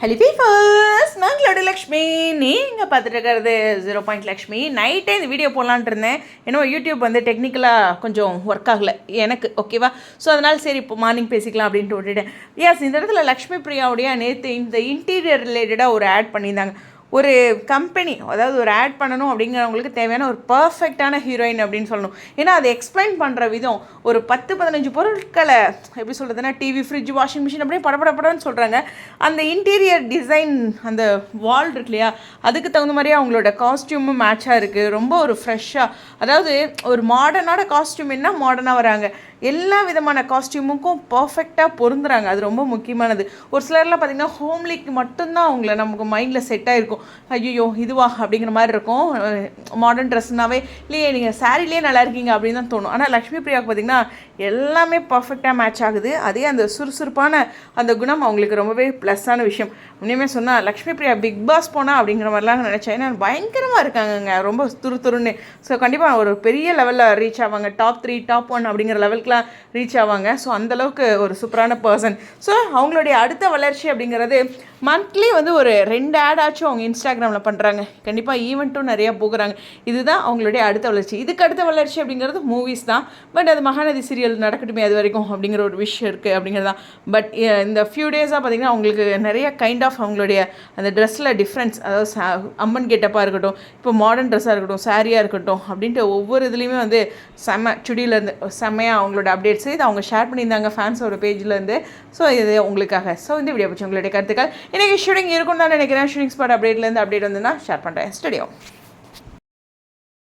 Hello ஃபீஃபர்ஸ், நான் க்ளோடி லக்ஷ்மி. நீங்கள் பார்த்துட்டு இருக்கிறது 0 லக்ஷ்மி. நைட்டே இந்த வீடியோ போடலான்ட்டு இருந்தேன். ஏன்னா யூடியூப் வந்து டெக்னிக்கலாக கொஞ்சம் ஒர்க் ஆகலை எனக்கு, ஓகேவா? ஸோ அதனால் சரி இப்போ மார்னிங் பேசிக்கலாம் அப்படின்ட்டு விட்டுட்டேன். எஸ், இந்த இடத்துல லக்ஷ்மி பிரியாவுடைய நேற்று இந்த இன்டீரியர் ரிலேட்டடாக ஒரு ஆட் பண்ணியிருந்தாங்க. ஒரு கம்பெனி, அதாவது ஒரு ஆட் பண்ணணும் அப்படிங்கிறவங்களுக்கு தேவையான ஒரு பர்ஃபெக்டான ஹீரோயின் அப்படின்னு சொல்லணும். ஏன்னா அதை எக்ஸ்பிளைன் பண்ணுற விதம் ஒரு 10-15 பொருட்களை எப்படி சொல்கிறதுனா டிவி, ஃப்ரிட்ஜ், வாஷிங் மிஷின் அப்படியே படப்படப்படன்னு சொல்கிறாங்க. அந்த இன்டீரியர் டிசைன், அந்த வால் இருக்கு இல்லையா, அதுக்கு தகுந்த மாதிரியே அவங்களோட காஸ்டியூமும் மேட்சாக இருக்குது. ரொம்ப ஒரு ஃப்ரெஷ்ஷாக, அதாவது ஒரு மாடர்னான காஸ்டியூம் என்ன மாடர்னாக வராங்க, எல்லா விதமான காஸ்டியூமுக்கும் பர்ஃபெக்டாக பொருந்துறாங்க. அது ரொம்ப முக்கியமானது. ஒரு சிலர்லாம் பார்த்திங்கன்னா ஹோம்லிக்கு மட்டும்தான் அவங்கள நமக்கு மைண்டில் செட் ஆகிருக்கும். ஐயோ இதுவா அப்படிங்கிற மாதிரி இருக்கும். மாடர்ன் ட்ரெஸ்னாவே இல்லையே நீங்கள் சாரிலேயே நல்லா இருக்கீங்க அப்படின்னு தான் தோணும். ஆனால் லக்ஷ்மி பிரியாவுக்கு பார்த்திங்கன்னா எல்லாமே பர்ஃபெக்டாக மேட்ச் ஆகுது. அதே அந்த சுறுசுறுப்பான அந்த குணம் அவங்களுக்கு ரொம்பவே ப்ளஸ்ஸான விஷயம். உண்மையுமே சொன்னால் லக்ஷ்மி பிரியா பிக் பாஸ் போனால் அப்படிங்கிற மாதிரிலாம் நினச்சேன். ஏன்னா பயங்கரமாக இருக்காங்கங்க, ரொம்ப துருன்னு. ஸோ கண்டிப்பாக ஒரு பெரிய லெவலில் ரீச் ஆவாங்க. டாப் 3, டாப் 1 அப்படிங்கிற லெவலுக்குலாம் ரீச் ஆவாங்க. ஸோ அந்தளவுக்கு ஒரு சூப்பரான பர்சன். ஸோ அவங்களுடைய அடுத்த வளர்ச்சி அப்படிங்கிறது மந்த்லி வந்து ஒரு 2 ஆட் ஆச்சும் அவங்க இன்ஸ்டாகிராமில் பண்ணுறாங்க. கண்டிப்பாக ஈவெண்ட்டும் நிறையா போகிறாங்க. இதுதான் அவங்களுடைய அடுத்த வளர்ச்சி. இதுக்கு அடுத்த வளர்ச்சி அப்படிங்கிறது மூவிஸ் தான். பட் அது மகாநதி சீரியல் நடக்கட்டுமே அது வரைக்கும் அப்படிங்கிற ஒரு விஷயம் இருக்குது அப்படிங்கிறது தான். பட் இந்த ஃபியூ டேஸாக பார்த்திங்கன்னா அவங்களுக்கு நிறைய கைண்ட் ஆஃப் அவங்களுடைய அந்த ட்ரெஸ்ஸில் டிஃப்ரென்ஸ், அதாவது அம்மன் கெட்டப்பாக இருக்கட்டும், இப்போ மாடர்ன் ட்ரெஸ்ஸாக இருக்கட்டும், சாரியாக இருக்கட்டும் அப்படின்ட்டு ஒவ்வொரு இதுலேயுமே வந்து சுடியிலேருந்து செம்மையாக அவங்களோட அப்டேட்ஸ் இது அவங்க ஷேர் பண்ணியிருந்தாங்க ஃபேன்ஸோட பேஜ்லேருந்து. ஸோ இது உங்களுக்காக. ஸோ இந்த வீடியோ பற்றி உங்களுடைய கருத்துக்கள் இன்றைக்கி ஷூட்டிங் இருக்குன்னு தான் நினைக்கிறேன். ஷூட்டிங் ஸ்பாட் அப்டேட்லேருந்து அப்டேட் வந்துன்னா ஷேர் பண்ணுறேன். ஸ்டுடியோ.